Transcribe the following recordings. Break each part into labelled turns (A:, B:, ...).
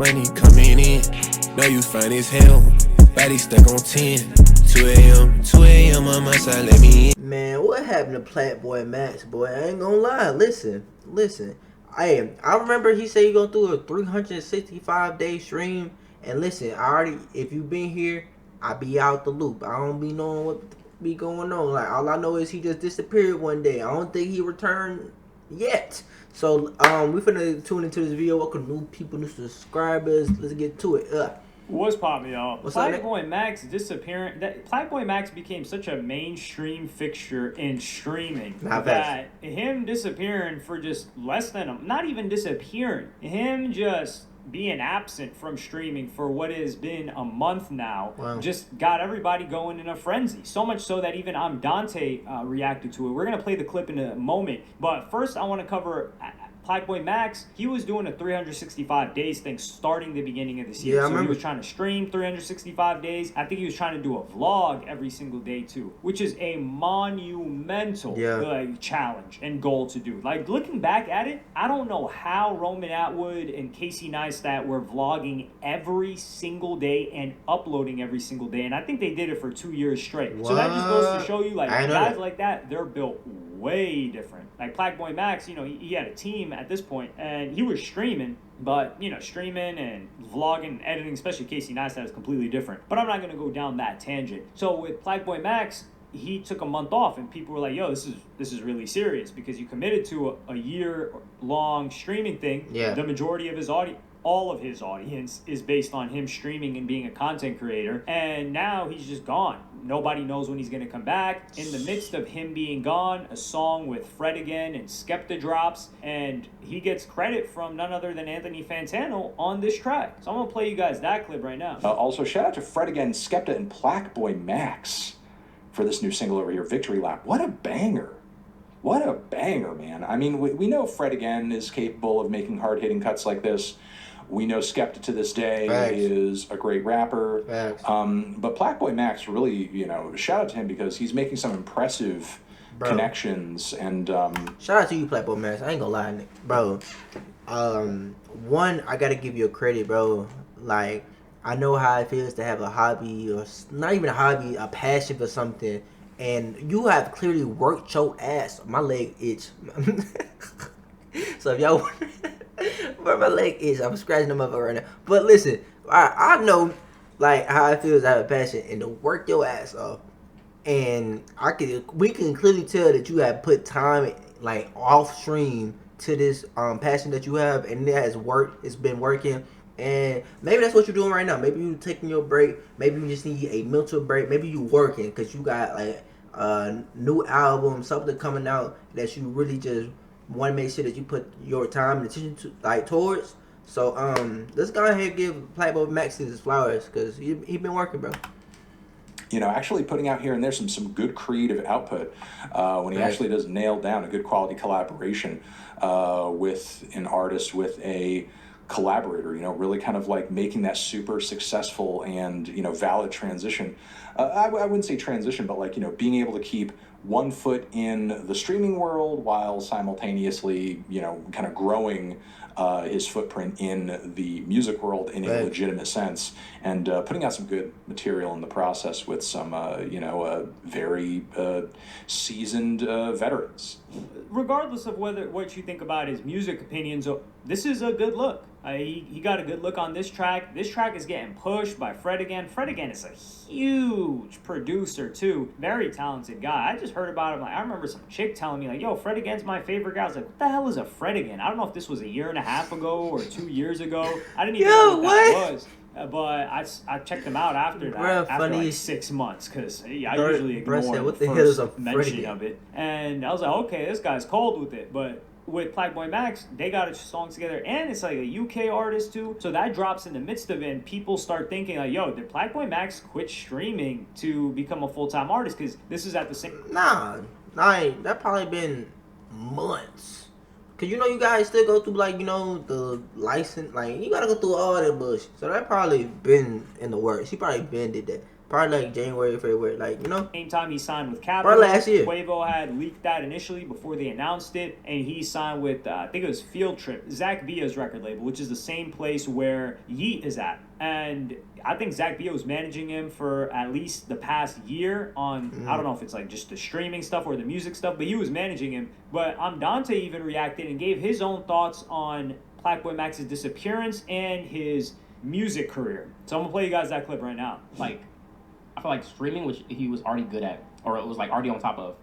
A: money coming in. Know you fine as hell, body stuck on 10. 2 a.m. on my side, let me in.
B: Man, what happened to PlaqueBoyMax, boy? I ain't gonna lie. Listen. I remember he said he gonna do a 365-day stream. And listen, if you been here, I be out the loop. I don't be knowing what be going on. Like, all I know is he just disappeared one day. I don't think he returned yet. So we finna tune into this video. Welcome new people, new subscribers. Let's get to it.
C: What's poppin', y'all?
B: PlaqueBoyMax
C: disappearing. PlaqueBoyMax became such a mainstream fixture in streaming
B: Not
C: that him disappearing for just less than not even disappearing, him just being absent from streaming for what has been a month now, just got everybody going in a frenzy. So much so that even Dante reacted to it. We're gonna play the clip in a moment, but first I want to cover PlaqueBoyMax. He was doing a 365 days thing starting the beginning of this year. So he was trying to stream 365 days. I think he was trying to do a vlog every single day too, which is a monumental challenge and goal to do. Like, looking back at it, I don't know how Roman Atwood and Casey Neistat were vlogging every single day and uploading every single day, and I think they did it for 2 years straight. So that just goes to show you, like, guys like that, they're built way different. Like PlaqueBoyMax, you know, he had a team at this point, and he was streaming, but, you know, streaming and vlogging and editing, especially Casey Neistat, is completely different. But I'm not going to go down that tangent. So with PlaqueBoyMax, he took a month off, and people were like, yo, this is really serious, because you committed to a year-long streaming thing. Yeah. The majority of his audience, all of his audience, is based on him streaming and being a content creator, and now he's just gone. Nobody knows when he's going to come back. In the midst of him being gone, a song with Fred again and Skepta drops, and he gets credit from none other than Anthony Fantano on this track. So I'm going to play you guys that clip right now.
D: Also, shout out to Fred again, Skepta, and PlaqueBoyMax for this new single over here, Victory Lap. What a banger. What a banger, man. I mean, we know Fred again is capable of making hard-hitting cuts like this. We know Skepta to this day is a great rapper. But PlaqueBoyMax, really, you know, shout out to him, because he's making some impressive connections. And
B: shout out to you, PlaqueBoyMax. I ain't gonna lie, bro. One, I gotta give you a credit, bro. Like, I know how it feels to have a hobby, or not even a hobby, a passion for something, and you have clearly worked your ass. My leg itch. So if y'all but my leg itch, I'm scratching them up right now. But listen, I know like how it feels to have a passion and to work your ass off. And we can clearly tell that you have put time like off stream to this passion that you have, and it has worked. It's been working. And maybe that's what you're doing right now. Maybe you're taking your break. Maybe you just need a mental break. Maybe you working because you got like a new album, something coming out that you really just want to make sure that you put your time and attention to, like, towards. So let's go ahead and give PlaqueBoyMax his flowers, because he been working, bro.
D: You know, actually putting out here and there some good creative output when he actually does nail down a good quality collaboration with an artist, with a collaborator, you know, really kind of like making that super successful and, you know, valid transition. I wouldn't say transition, but like, you know, being able to keep one foot in the streaming world while simultaneously, you know, kind of growing his footprint in the music world in a legitimate sense, and putting out some good material in the process with some, you know, very seasoned veterans.
C: Regardless of what you think about his music opinions, this is a good look. He got a good look on this track. This track is getting pushed by Fred again. Fred again is a huge producer too. Very talented guy. I just heard about him. Like, I remember some chick telling me, like, yo, Fred again's my favorite guy. I was like, what the hell is a Fred again? I don't know if this was a year and a half ago or 2 years ago. I didn't even know what that was. But I checked him out after that, after like 6 months, because I usually ignore the first mention of it. And I was like, okay, this guy's cold with it. But with PlaqueBoyMax, they got a song together, and it's like a UK artist too. So that drops in the midst of it, and people start thinking like, yo, did PlaqueBoyMax quit streaming to become a full-time artist? Because this is at the same...
B: Nah, that probably been months. Cause you know you guys still go through, like, you know, the license, like you gotta go through all that bullshit. So that probably been in the works. He probably been did that. Probably like January, February, like, you know.
C: Same time he signed with Capital.
B: Probably last year.
C: Quavo had leaked that initially before they announced it, and he signed with I think it was Field Trip, Zach Bia's record label, which is the same place where Yeet is at. And I think Zach Bia was managing him for at least the past year on, I don't know if it's like just the streaming stuff or the music stuff, but he was managing him. But Dante even reacted and gave his own thoughts on PlaqueBoyMax's disappearance and his music career. So I'm gonna play you guys that clip right now.
E: Like, I feel like streaming, which he was already good at, or it was like already on top of,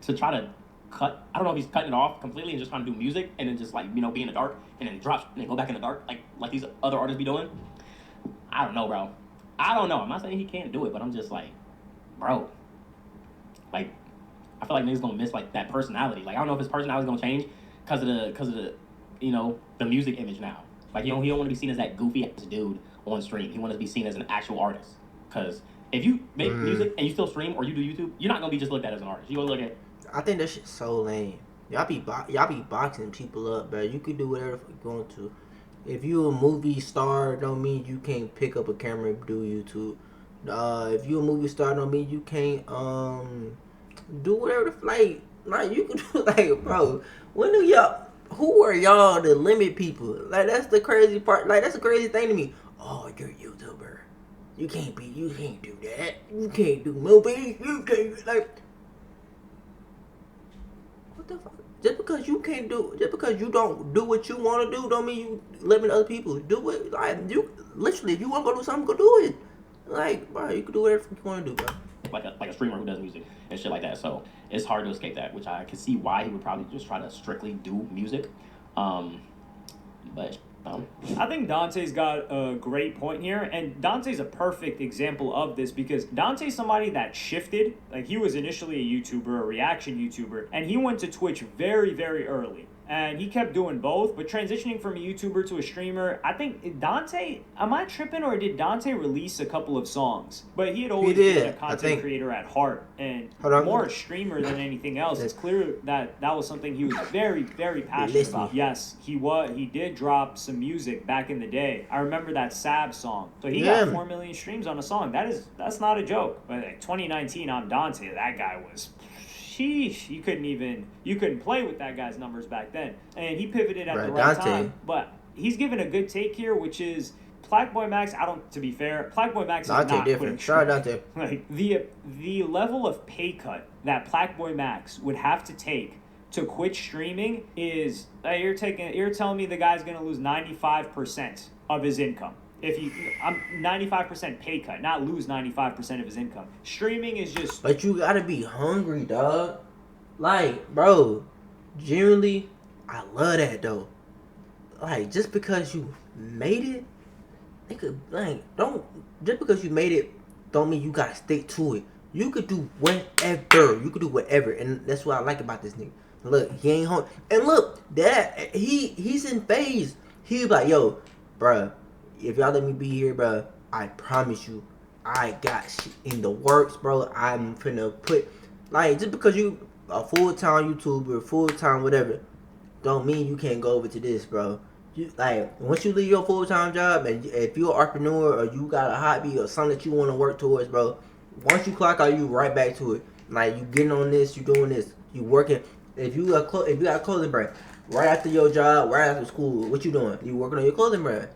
E: to try to cut, I don't know if he's cutting it off completely and just trying to do music and then just like, you know, be in the dark and then drop and then go back in the dark like these other artists be doing. I don't know, bro. I don't know. I'm not saying he can't do it, but I'm just like, bro. Like, I feel like niggas gonna miss like that personality. Like, I don't know if his personality's gonna change because of the you know, the music image now. Like, you know, he don't want to be seen as that goofy ass dude on stream. He wants to be seen as an actual artist. Because if you make music and you still stream or you do YouTube, you're not gonna be just looked at as an artist. You gonna look at.
B: I think that shit's so lame. Y'all be boxing people up, bro. You could do whatever you want to. If you a movie star, don't mean you can't pick up a camera and do YouTube. If you a movie star, don't mean you can't do whatever the like you can do. Like, bro, when do y'all? Who are y'all to limit people? Like, that's the crazy part. Like, that's a crazy thing to me. Oh, you're a YouTuber. You can't do that. You can't do movies. You can't, like, what the fuck? Just because you don't do what you want to do, don't mean you limit other people. Do it. Like, you literally, if you want to go do something, go do it. Like, bro, you can do whatever you want to do, bro.
E: Like a streamer who does music and shit like that. So it's hard to escape that, which I can see why he would probably just try to strictly do music. But
C: I think Dante's got a great point here, and Dante's a perfect example of this because Dante's somebody that shifted. Like, he was initially a YouTuber, a reaction YouTuber, and he went to Twitch very, very early. And he kept doing both, but transitioning from a YouTuber to a streamer, I think Dante, am I tripping, or did Dante release a couple of songs? But he had always been a content creator at heart, and more a streamer than anything else. It's clear that that was something he was very, very passionate about. Yes, he did drop some music back in the day. I remember that Sab song. So he got 4 million streams on a song. That's not a joke. But like 2019 on Dante, that guy was... Sheesh, you couldn't play with that guy's numbers back then. And he pivoted at the right time. But he's given a good take here, which is PlaqueBoyMax, to be fair, PlaqueBoyMax is not quitting streaming. Like, the level of pay cut that PlaqueBoyMax would have to take to quit streaming is, you're telling me the guy's gonna lose 95% of his income. I'm 95% pay cut, not lose 95% of his income. Streaming is just...
B: But you gotta be hungry, dog. Like, bro, generally, I love that, though. Like, just because you made it, just because you made it, don't mean you gotta stick to it. You could do whatever. And that's what I like about this nigga. Look, he ain't home. And look, he's in phase. He be like, yo, bruh, if y'all let me be here, bro, I promise you, I got shit in the works, bro. I'm finna put, like, just because you a full-time YouTuber, full-time whatever, don't mean you can't go over to this, bro. You, like, once you leave your full-time job, and if you're an entrepreneur or you got a hobby or something that you want to work towards, bro, once you clock out, you right back to it. Like, you getting on this, you doing this, you working. If you got a clothing brand, right after your job, right after school, what you doing? You working on your clothing brand.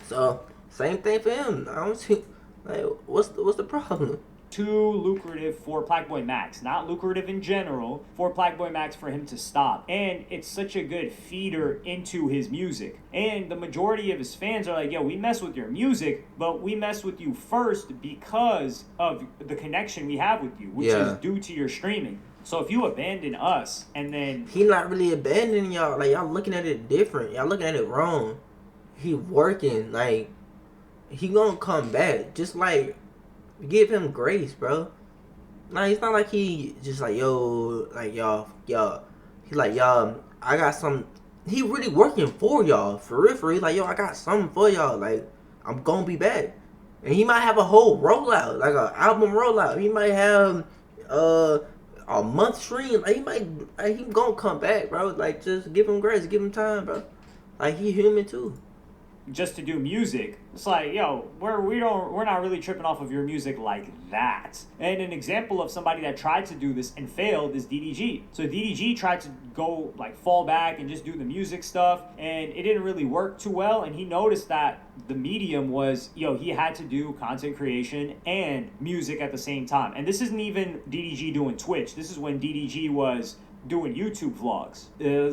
B: So, same thing for him. I don't see, like, what's the problem?
C: Too lucrative for PlaqueBoyMax. Not lucrative in general for PlaqueBoyMax for him to stop. And it's such a good feeder into his music. And the majority of his fans are like, yo, we mess with your music, but we mess with you first because of the connection we have with you, which is due to your streaming. So if you abandon us and then...
B: He not really abandoning y'all. Like, y'all looking at it different. Y'all looking at it wrong. He working, like, he gonna come back. Just, like, give him grace, bro. Like, it's not like he just like, yo, like, y'all. He like, y'all, I got some. He really working for y'all, for real. He's like, yo, I got something for y'all. Like, I'm gonna be back. And he might have a whole rollout, like an album rollout. He might have a month stream. Like, he gonna come back, bro. Like, just give him grace, give him time, bro. Like, he human too.
C: just to do music. It's like, yo, we're not really tripping off of your music like that. And an example of somebody that tried to do this and failed is DDG. So DDG tried to go like fall back and just do the music stuff, and it didn't really work too well. And he noticed that the medium was, he had to do content creation and music at the same time. And this isn't even DDG doing Twitch. This is when DDG was doing YouTube vlogs,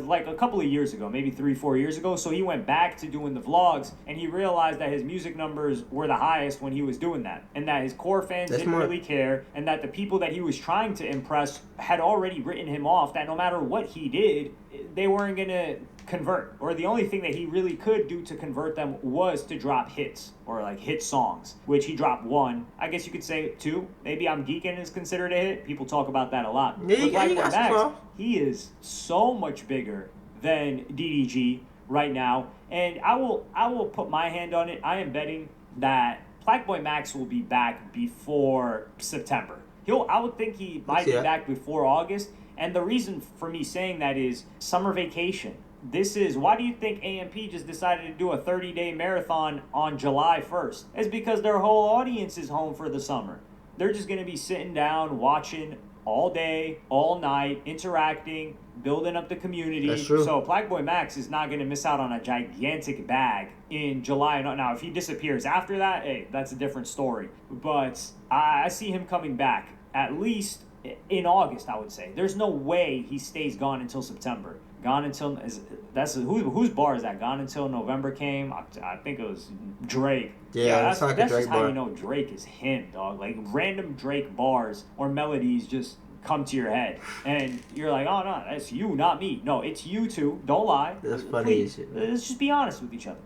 C: like a couple of years ago, maybe 3-4 years ago. So he went back to doing the vlogs, and he realized that his music numbers were the highest when he was doing that, and that his core fans didn't really care, and that the people that he was trying to impress had already written him off, that no matter what he did, they weren't gonna convert, or the only thing that he really could do to convert them was to drop hits, or like hit songs, which he dropped 1. I guess you could say 2. Maybe I'm Geeking is considered a hit. People talk about that a lot.
B: Yeah,
C: he is so much bigger than DDG right now, and I will put my hand on it. I am betting that PlaqueBoyMax will be back before September. I would think he might be back before August, and the reason for me saying that is summer vacation. Why do you think AMP just decided to do a 30-day marathon on July 1st? It's because their whole audience is home for the summer. They're just going to be sitting down, watching all day, all night, interacting, building up the community.
B: That's true.
C: So PlaqueBoyMax is not going to miss out on a gigantic bag in July. Now, if he disappears after that, hey, that's a different story. But I see him coming back at least in August, I would say. There's no way he stays gone until September. Gone until whose bar is that? Gone until November came. I think it was Drake.
B: Yeah, that's like
C: just
B: Drake
C: how
B: bar.
C: you know Drake is him, dog. Like random Drake bars or melodies just come to your head, and you're like, oh no, that's you, not me. No, it's you two. Don't lie.
B: That's funny
C: Please,
B: as shit.
C: let's just be honest with each other.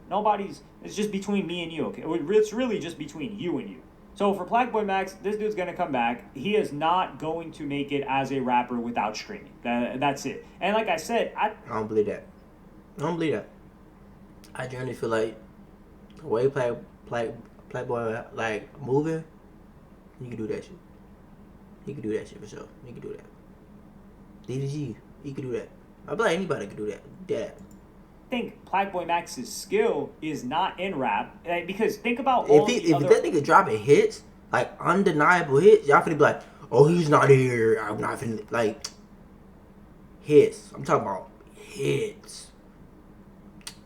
C: It's just between me and you. Okay, it's really just between you and you. So for PlaqueBoyMax, this dude's going to come back. He is not going to make it as a rapper without streaming. That's it. And like I said, I
B: don't believe that. I generally feel like the way Playboy like moving, he can do that shit. He can do that shit for sure. He can do that. DDG, he can do that. I feel like anybody can do that.
C: think PlaqueBoyMax's skill is not in rap, because think about
B: if that nigga dropping hits, like undeniable hits, y'all finna be like, oh, he's not here. I'm not finna like hits. I'm talking about hits.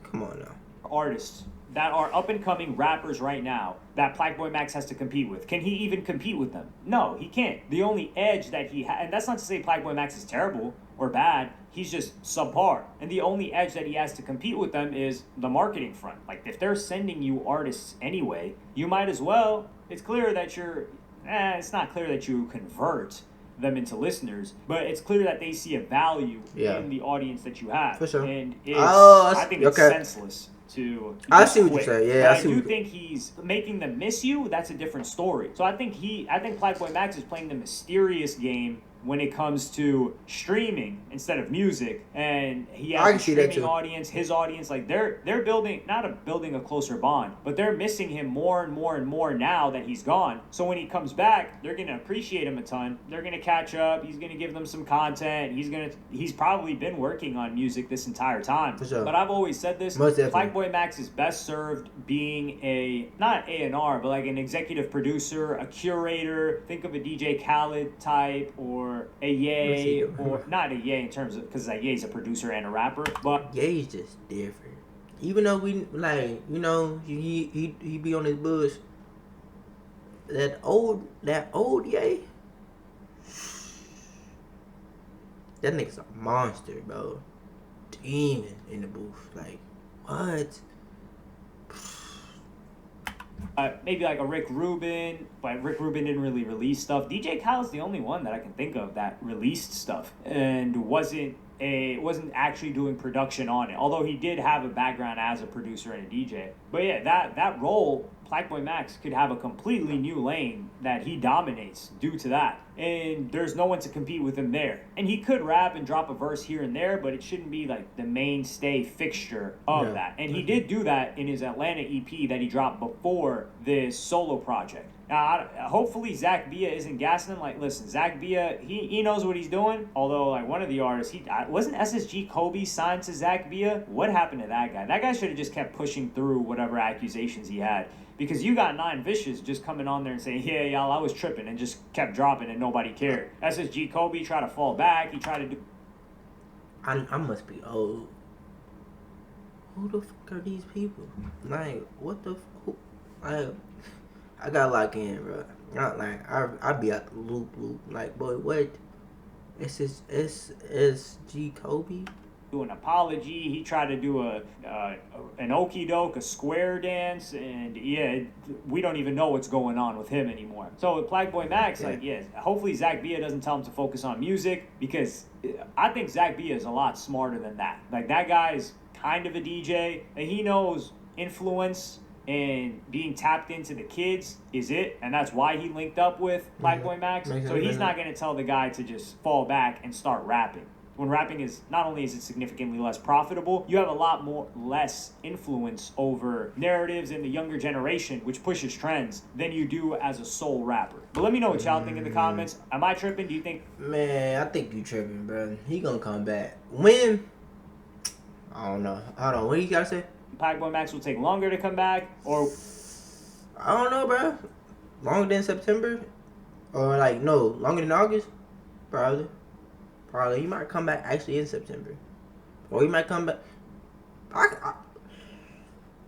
B: Come on now.
C: Artists that are up and coming rappers right now that PlaqueBoyMax has to compete with. Can he even compete with them? No, he can't. The only edge that he has, and that's not to say PlaqueBoyMax is terrible or bad, he's just subpar. And the only edge that he has to compete with them is the marketing front. Like, if they're sending you artists anyway, you might as well. It's clear that it's not clear that you convert them into listeners, but it's clear that they see a value in the audience that you have.
B: For sure.
C: And I think it's senseless to
B: I see what you're saying. Yeah,
C: I do think he's making them miss you. That's a different story. So I think PlaqueBoyMax is playing the mysterious game when it comes to streaming instead of music, and he has a streaming audience, his audience, like they're building building a closer bond, but they're missing him more and more and more now that he's gone. So when he comes back, they're gonna appreciate him a ton. They're gonna catch up. He's gonna give them some content. He's probably been working on music this entire time.
B: For sure.
C: But I've always said this: PlaqueBoyMax is best served being not A&R, but like an executive producer, a curator. Think of a DJ Khaled type, or a Ye, or not a Ye in terms of, because like Ye's a producer and a rapper, but
B: Ye's just different. Even though we like, he be on his bush. That old Ye, that nigga's a monster, bro. Demon in the booth, like what?
C: Maybe like a Rick Rubin, but Rick Rubin didn't really release stuff. DJ Khaled's the only one that I can think of that released stuff and wasn't actually doing production on it. Although he did have a background as a producer and a DJ. But yeah, that role, PlaqueBoyMax could have a completely new lane that he dominates due to that. And there's no one to compete with him there. And he could rap and drop a verse here and there, but it shouldn't be like the mainstay fixture of that. And he did do that in his Atlanta EP that he dropped before this solo project. Now, hopefully Zach Bia isn't gassing him. Like, listen, Zach Bia, he knows what he's doing. Although, like, one of the artists, wasn't SSG Kobe signed to Zach Bia? What happened to that guy? That guy should have just kept pushing through whatever accusations he had. Because you got 9 Vicious just coming on there and saying, yeah, y'all, I was tripping, and just kept dropping and nobody cared. SSG Kobe tried to fall back. He tried to do...
B: I must be old. Who the fuck are these people? Like, what the fuck? I gotta lock in, bro. Not like I be out the loop. Like, boy, what? SSG Kobe?
C: Do an apology. He tried to do an okie doke, a square dance, and yeah, we don't even know what's going on with him anymore. So with PlaqueBoyMax, like, yeah, hopefully Zach Bia doesn't tell him to focus on music, because I think Zach Bia is a lot smarter than that. Like, that guy's kind of a DJ, and he knows influence and being tapped into the kids is it, and that's why he linked up with PlaqueBoyMax. So he's not going to tell the guy to just fall back and start rapping. When rapping is, not only is it significantly less profitable, you have a lot less influence over narratives in the younger generation, which pushes trends, than you do as a sole rapper. But let me know what y'all think in the comments. Am I tripping? Do you think?
B: Man, I think you tripping, bro. He gonna come back. When? I don't know. Hold on. What do you gotta say?
C: PlaqueBoyMax will take longer to come back, or?
B: I don't know, bro. Longer than September? Or like, no, longer than August? Probably. He might come back actually in September. Or he might come back.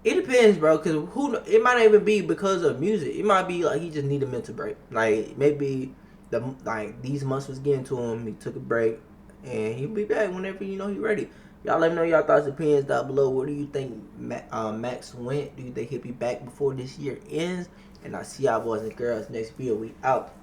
B: It depends, bro, because it might not even be because of music. It might be like he just need a mental break. Like, maybe these months was getting to him. He took a break, and he'll be back whenever he's ready. Y'all let me know y'all thoughts and opinions down below. Where do you think Max went? Do you think he'll be back before this year ends? And I'll see y'all boys and girls next video. We out.